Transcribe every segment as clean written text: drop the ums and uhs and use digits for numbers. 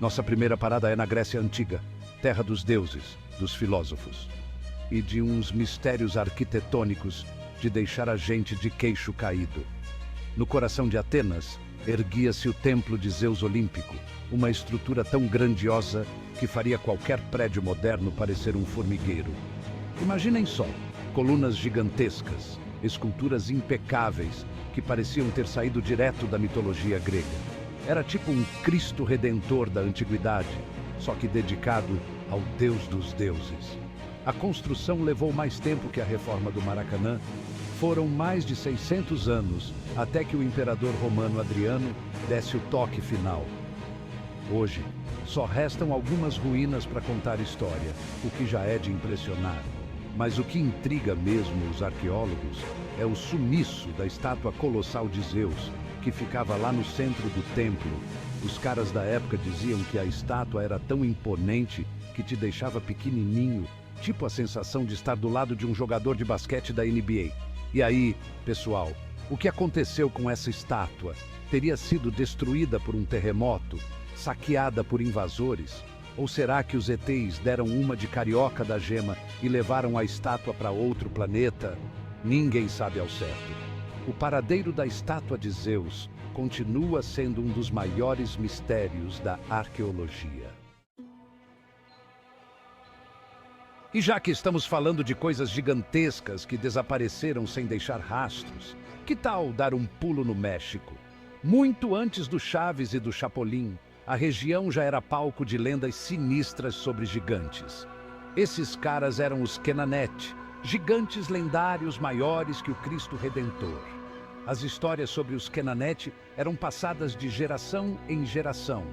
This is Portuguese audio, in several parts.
Nossa primeira parada é na Grécia Antiga, terra dos deuses, dos filósofos e de uns mistérios arquitetônicos de deixar a gente de queixo caído. No coração de Atenas, erguia-se o templo de Zeus Olímpico, uma estrutura tão grandiosa que faria qualquer prédio moderno parecer um formigueiro. Imaginem só, colunas gigantescas, esculturas impecáveis que pareciam ter saído direto da mitologia grega. Era tipo um Cristo Redentor da antiguidade, só que dedicado ao Deus dos deuses. A construção levou mais tempo que a reforma do Maracanã. Foram mais de 600 anos até que o imperador romano Adriano desse o toque final. Hoje, só restam algumas ruínas para contar história, o que já é de impressionar. Mas o que intriga mesmo os arqueólogos é o sumiço da estátua colossal de Zeus, que ficava lá no centro do templo. Os caras da época diziam que a estátua era tão imponente que te deixava pequenininho, tipo a sensação de estar do lado de um jogador de basquete da NBA. E aí, pessoal, o que aconteceu com essa estátua? Teria sido destruída por um terremoto? Saqueada por invasores? Ou será que os ETs deram uma de carioca da gema e levaram a estátua para outro planeta? Ninguém sabe ao certo. O paradeiro da estátua de Zeus continua sendo um dos maiores mistérios da arqueologia. E já que estamos falando de coisas gigantescas que desapareceram sem deixar rastros, que tal dar um pulo no México? Muito antes do Chaves e do Chapolin, a região já era palco de lendas sinistras sobre gigantes. Esses caras eram os Kenanet, gigantes lendários maiores que o Cristo Redentor. As histórias sobre os Kenanet eram passadas de geração em geração.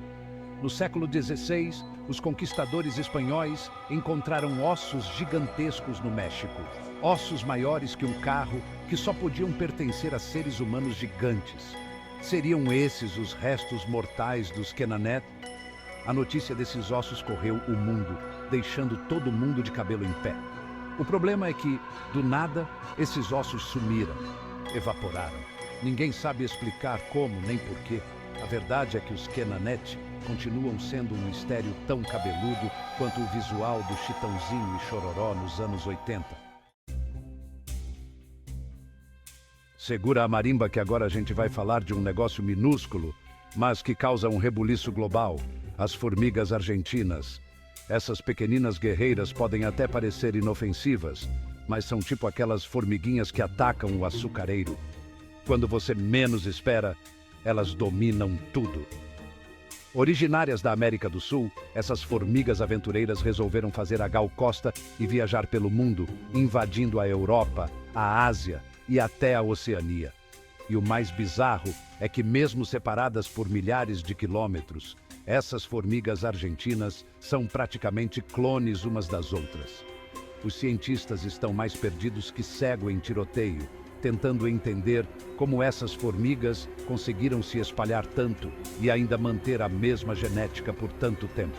No século XVI, os conquistadores espanhóis encontraram ossos gigantescos no México. Ossos maiores que um carro que só podiam pertencer a seres humanos gigantes. Seriam esses os restos mortais dos Kenanet? A notícia desses ossos correu o mundo, deixando todo mundo de cabelo em pé. O problema é que, do nada, esses ossos sumiram, evaporaram. Ninguém sabe explicar como nem porquê. A verdade é que os Kenanet continuam sendo um mistério tão cabeludo quanto o visual do Chitãozinho e Chororó nos anos 80. Segura a marimba que agora a gente vai falar de um negócio minúsculo, mas que causa um rebuliço global: as formigas argentinas. Essas pequeninas guerreiras podem até parecer inofensivas, mas são tipo aquelas formiguinhas que atacam o açucareiro. Quando você menos espera, elas dominam tudo. Originárias da América do Sul, essas formigas aventureiras resolveram fazer a Gal Costa e viajar pelo mundo, invadindo a Europa, a Ásia e até a Oceania. E o mais bizarro é que, mesmo separadas por milhares de quilômetros, essas formigas argentinas são praticamente clones umas das outras. Os cientistas estão mais perdidos que cego em tiroteio, tentando entender como essas formigas conseguiram se espalhar tanto e ainda manter a mesma genética por tanto tempo.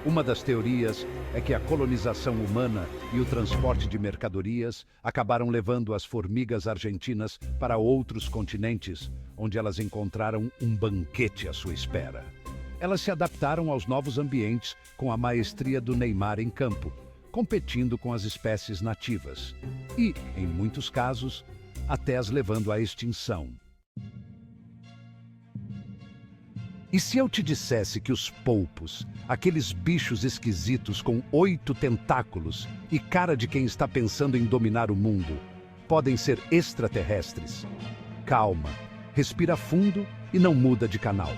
Uma das teorias é que a colonização humana e o transporte de mercadorias acabaram levando as formigas argentinas para outros continentes, onde elas encontraram um banquete à sua espera. Elas se adaptaram aos novos ambientes com a maestria do Neymar em campo, competindo com as espécies nativas e, em muitos casos, até as levando à extinção. E se eu te dissesse que os polpos, aqueles bichos esquisitos com 8 tentáculos e cara de quem está pensando em dominar o mundo, podem ser extraterrestres? Calma, respira fundo e não muda de canal.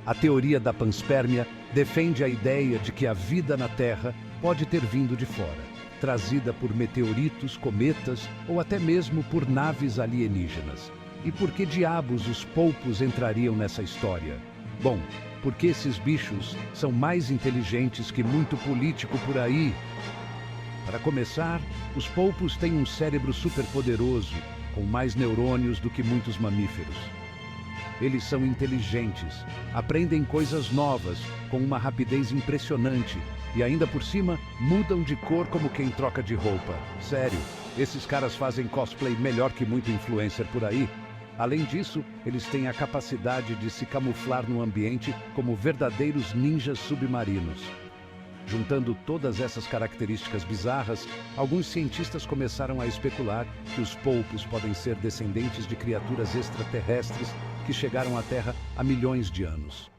A teoria da panspermia defende a ideia de que a vida na Terra pode ter vindo de fora, trazida por meteoritos, cometas ou até mesmo por naves alienígenas. E por que diabos os polpos entrariam nessa história? Bom, porque esses bichos são mais inteligentes que muito político por aí. Para começar, os polpos têm um cérebro superpoderoso, com mais neurônios do que muitos mamíferos. Eles são inteligentes, aprendem coisas novas com uma rapidez impressionante e ainda por cima mudam de cor como quem troca de roupa. Sério, esses caras fazem cosplay melhor que muito influencer por aí. Além disso, eles têm a capacidade de se camuflar no ambiente como verdadeiros ninjas submarinos. Juntando todas essas características bizarras, alguns cientistas começaram a especular que os polpos podem ser descendentes de criaturas extraterrestres que chegaram à Terra há milhões de anos.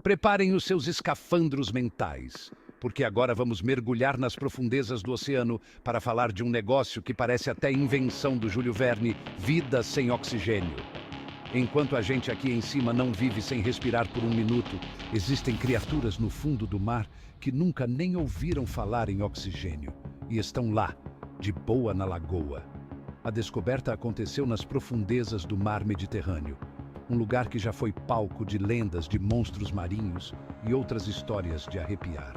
Preparem os seus escafandros mentais, porque agora vamos mergulhar nas profundezas do oceano para falar de um negócio que parece até invenção do Júlio Verne: vida sem oxigênio. Enquanto a gente aqui em cima não vive sem respirar por um minuto, existem criaturas no fundo do mar que nunca nem ouviram falar em oxigênio e estão lá, de boa na lagoa. A descoberta aconteceu nas profundezas do mar Mediterrâneo, um lugar que já foi palco de lendas de monstros marinhos e outras histórias de arrepiar.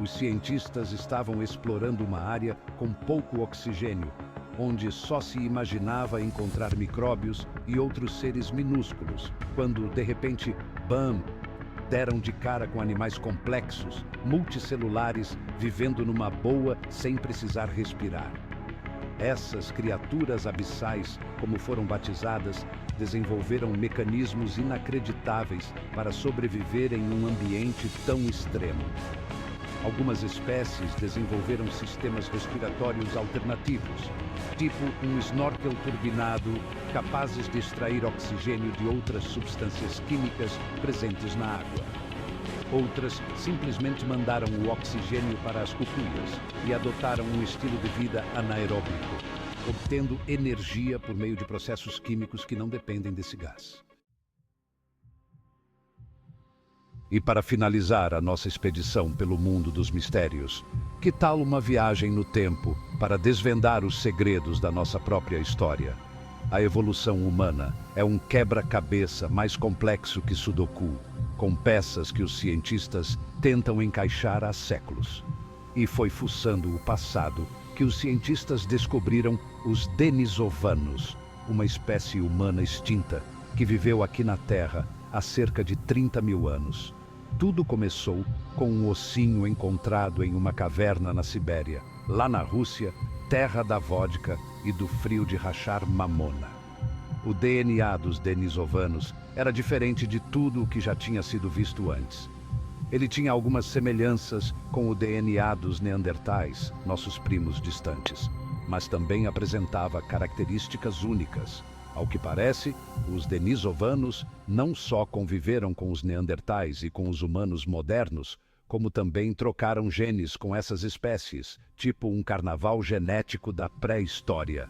Os cientistas estavam explorando uma área com pouco oxigênio, onde só se imaginava encontrar micróbios e outros seres minúsculos, quando, de repente, bam! Deram de cara com animais complexos, multicelulares, vivendo numa boa sem precisar respirar. Essas criaturas abissais, como foram batizadas, desenvolveram mecanismos inacreditáveis para sobreviver em um ambiente tão extremo. Algumas espécies desenvolveram sistemas respiratórios alternativos, tipo um snorkel turbinado, capazes de extrair oxigênio de outras substâncias químicas presentes na água. Outras simplesmente mandaram o oxigênio para as cucuias e adotaram um estilo de vida anaeróbico, obtendo energia por meio de processos químicos que não dependem desse gás. E para finalizar a nossa expedição pelo mundo dos mistérios, que tal uma viagem no tempo para desvendar os segredos da nossa própria história? A evolução humana é um quebra-cabeça mais complexo que Sudoku, com peças que os cientistas tentam encaixar há séculos. E foi fuçando o passado que os cientistas descobriram os Denisovanos, uma espécie humana extinta que viveu aqui na Terra há cerca de 30 mil anos. Tudo começou com um ossinho encontrado em uma caverna na Sibéria, lá na Rússia, terra da vodka e do frio de rachar mamona. O DNA dos Denisovanos era diferente de tudo o que já tinha sido visto antes. Ele tinha algumas semelhanças com o DNA dos Neandertais, nossos primos distantes, mas também apresentava características únicas. Ao que parece, os Denisovanos não só conviveram com os Neandertais e com os humanos modernos, como também trocaram genes com essas espécies, tipo um carnaval genético da pré-história.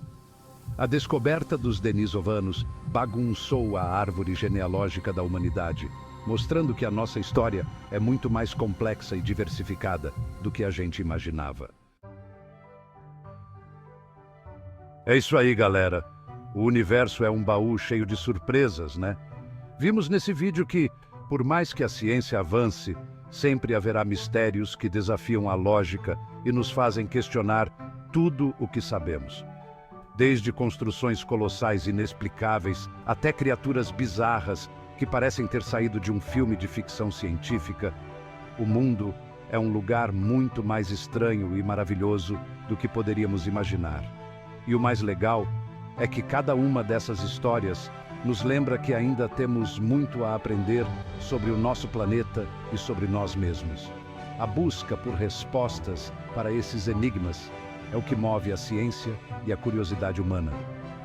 A descoberta dos Denisovanos bagunçou a árvore genealógica da humanidade, mostrando que a nossa história é muito mais complexa e diversificada do que a gente imaginava. É isso aí, galera. O universo é um baú cheio de surpresas, né? Vimos nesse vídeo que, por mais que a ciência avance, sempre haverá mistérios que desafiam a lógica e nos fazem questionar tudo o que sabemos. Desde construções colossais inexplicáveis até criaturas bizarras que parecem ter saído de um filme de ficção científica, o mundo é um lugar muito mais estranho e maravilhoso do que poderíamos imaginar. E o mais legal é que cada uma dessas histórias nos lembra que ainda temos muito a aprender sobre o nosso planeta e sobre nós mesmos. A busca por respostas para esses enigmas é o que move a ciência e a curiosidade humana,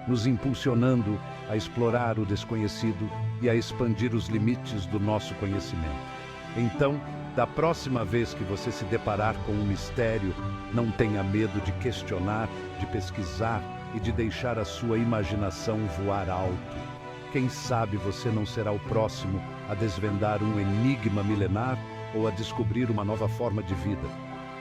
nos impulsionando a explorar o desconhecido e a expandir os limites do nosso conhecimento. Então, da próxima vez que você se deparar com um mistério, não tenha medo de questionar, de pesquisar e de deixar a sua imaginação voar alto. Quem sabe você não será o próximo a desvendar um enigma milenar ou a descobrir uma nova forma de vida.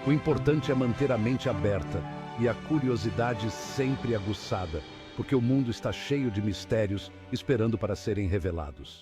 O importante é manter a mente aberta e a curiosidade sempre aguçada, porque o mundo está cheio de mistérios esperando para serem revelados.